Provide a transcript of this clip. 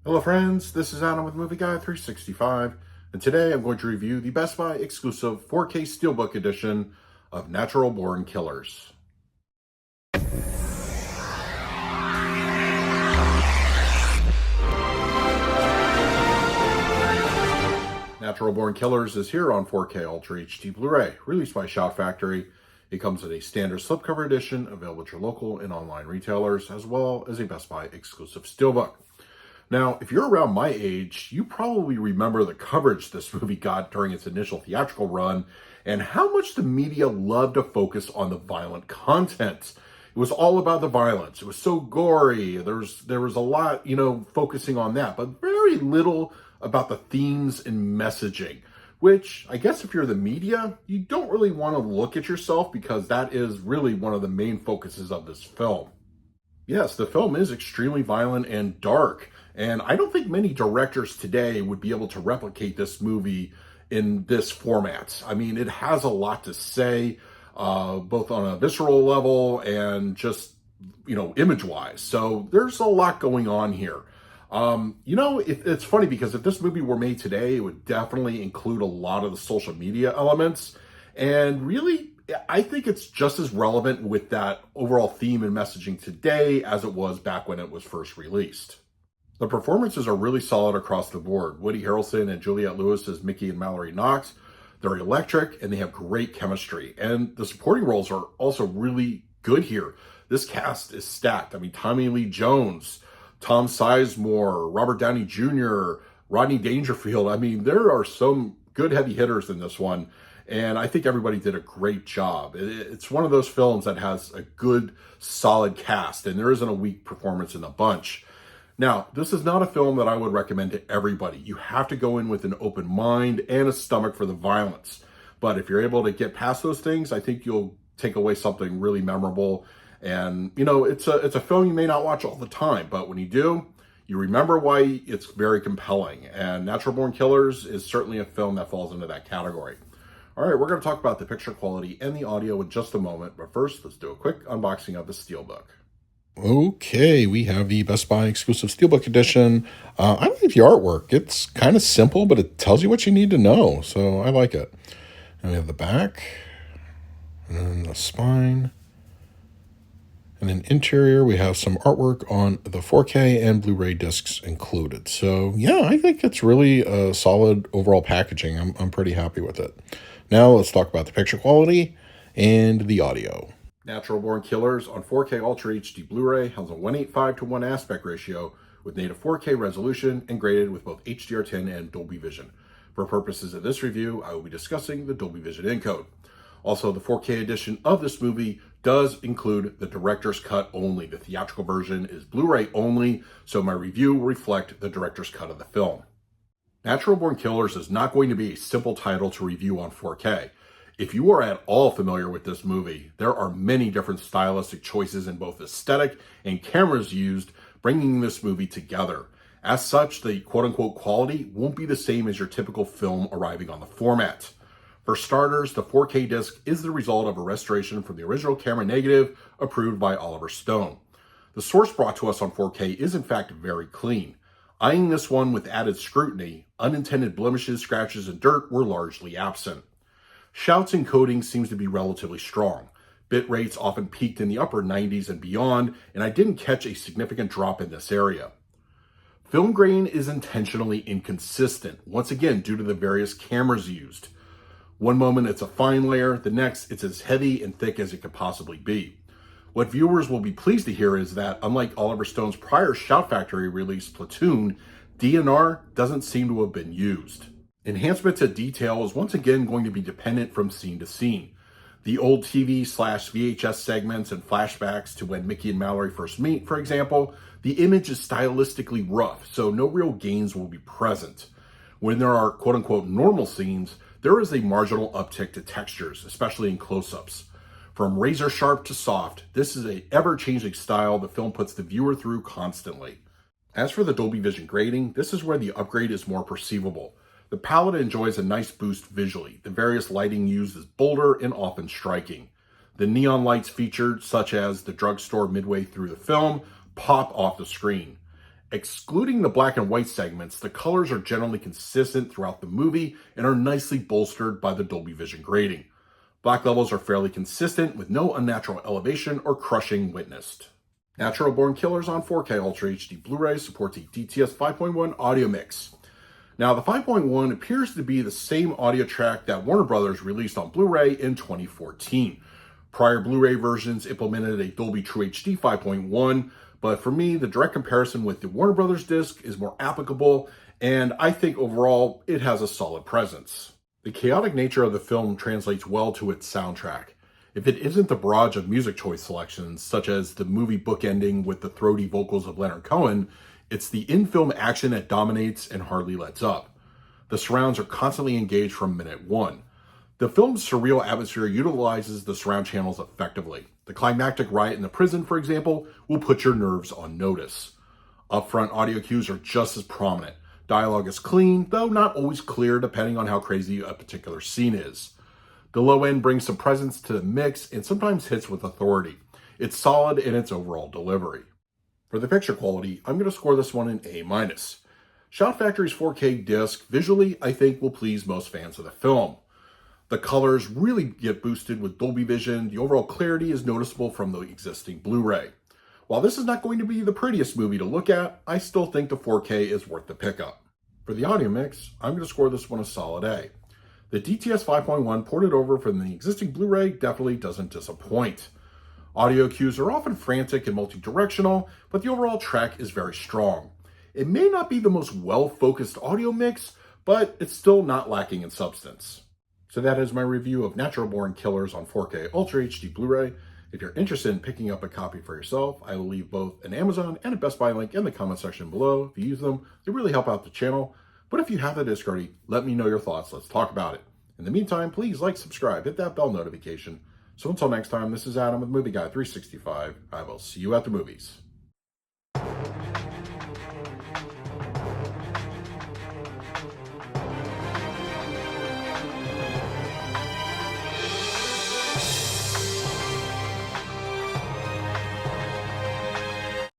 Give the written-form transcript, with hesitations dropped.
Hello friends, this is Adam with Movie Guy 365, and today I'm going to review the Best Buy exclusive 4K Steelbook edition of Natural Born Killers. Natural Born Killers is here on 4K Ultra HD Blu-ray, released by Shout Factory. It comes in a standard slipcover edition, available at your local and online retailers, as well as a Best Buy exclusive Steelbook. Now, if you're around my age, you probably remember the coverage this movie got during its initial theatrical run and how much the media loved to focus on the violent content. It was all about the violence. It was so gory. There was a lot, focusing on that, but very little about the themes and messaging, which I guess if you're the media, you don't really want to look at yourself because that is really one of the main focuses of this film. Yes, the film is extremely violent and dark, and I don't think many directors today would be able to replicate this movie in this format. I mean, it has a lot to say, both on a visceral level and just, image-wise. So there's a lot going on here. It's funny because if this movie were made today, it would definitely include a lot of the social media elements, and really I think it's just as relevant with that overall theme and messaging today as it was back when it was first released. The performances are really solid across the board. Woody Harrelson and Juliette Lewis as Mickey and Mallory Knox, they're electric and they have great chemistry. And the supporting roles are also really good here. This cast is stacked. I mean, Tommy Lee Jones, Tom Sizemore, Robert Downey Jr., Rodney Dangerfield. I mean, there are some good heavy hitters in this one. And I think everybody did a great job. It's one of those films that has a good, solid cast, and there isn't a weak performance in the bunch. Now, this is not a film that I would recommend to everybody. You have to go in with an open mind and a stomach for the violence. But if you're able to get past those things, I think you'll take away something really memorable. And, it's a film you may not watch all the time, but when you do, you remember why it's very compelling. And Natural Born Killers is certainly a film that falls into that category. All right, we're going to talk about the picture quality and the audio in just a moment, but first, let's do a quick unboxing of the Steelbook. Okay, we have the Best Buy exclusive Steelbook edition. I like the artwork. It's kind of simple, but it tells you what you need to know, so I like it. And we have the back, and then the spine, and then interior, we have some artwork on the 4K and Blu-ray discs included. So yeah, I think it's really a solid overall packaging. I'm pretty happy with it. Now let's talk about the picture quality and the audio. Natural Born Killers on 4K Ultra HD Blu-ray has a 1:8:5:1 aspect ratio with native 4K resolution and graded with both HDR10 and Dolby Vision. For purposes of this review, I will be discussing the Dolby Vision encode. Also, the 4K edition of this movie does include the director's cut only. The theatrical version is Blu-ray only, so my review will reflect the director's cut of the film. Natural Born Killers is not going to be a simple title to review on 4K. If you are at all familiar with this movie, there are many different stylistic choices in both aesthetic and cameras used, bringing this movie together. As such, the quote-unquote quality won't be the same as your typical film arriving on the format. For starters, the 4K disc is the result of a restoration from the original camera negative approved by Oliver Stone. The source brought to us on 4K is in fact very clean. Eyeing this one with added scrutiny, unintended blemishes, scratches, and dirt were largely absent. Shout's encoding seems to be relatively strong. Bit rates often peaked in the upper 90s and beyond, and I didn't catch a significant drop in this area. Film grain is intentionally inconsistent, once again due to the various cameras used. One moment it's a fine layer, the next it's as heavy and thick as it could possibly be. What viewers will be pleased to hear is that, unlike Oliver Stone's prior Shout Factory release Platoon, DNR doesn't seem to have been used. Enhancement to detail is once again going to be dependent from scene to scene. The old TV/VHS segments and flashbacks to when Mickey and Mallory first meet, for example, the image is stylistically rough, so no real gains will be present. When there are quote-unquote normal scenes, there is a marginal uptick to textures, especially in close-ups. From razor sharp to soft, this is an ever-changing style the film puts the viewer through constantly. As for the Dolby Vision grading, this is where the upgrade is more perceivable. The palette enjoys a nice boost visually. The various lighting used is bolder and often striking. The neon lights featured, such as the drugstore midway through the film, pop off the screen. Excluding the black and white segments, the colors are generally consistent throughout the movie and are nicely bolstered by the Dolby Vision grading. Black levels are fairly consistent with no unnatural elevation or crushing witnessed. Natural Born Killers on 4K Ultra HD Blu-ray supports a DTS 5.1 audio mix. Now, the 5.1 appears to be the same audio track that Warner Brothers released on Blu-ray in 2014. Prior Blu-ray versions implemented a Dolby True HD 5.1, but for me, the direct comparison with the Warner Brothers disc is more applicable, and I think overall it has a solid presence. The chaotic nature of the film translates well to its soundtrack. If it isn't the barrage of music choice selections, such as the movie bookending with the throaty vocals of Leonard Cohen, it's the in-film action that dominates and hardly lets up. The surrounds are constantly engaged from minute one. The film's surreal atmosphere utilizes the surround channels effectively. The climactic riot in the prison, for example, will put your nerves on notice. Upfront audio cues are just as prominent. Dialogue is clean, though not always clear depending on how crazy a particular scene is. The low end brings some presence to the mix and sometimes hits with authority. It's solid in its overall delivery. For the picture quality, I'm going to score this one an A-. Shout Factory's 4K disc visually, I think, will please most fans of the film. The colors really get boosted with Dolby Vision. The overall clarity is noticeable from the existing Blu-ray. While this is not going to be the prettiest movie to look at, I still think the 4K is worth the pickup. For the audio mix, I'm going to score this one a solid A. The DTS 5.1 ported over from the existing Blu-ray definitely doesn't disappoint. Audio cues are often frantic and multi-directional, but the overall track is very strong. It may not be the most well-focused audio mix, but it's still not lacking in substance. So that is my review of Natural Born Killers on 4K Ultra HD Blu-ray. If you're interested in picking up a copy for yourself, I will leave both an Amazon and a Best Buy link in the comment section below. If you use them, they really help out the channel. But if you have the disc already, let me know your thoughts. Let's talk about it. In the meantime, please like, subscribe, hit that bell notification. So until next time, this is Adam with Movie Guy 365. I will see you at the movies.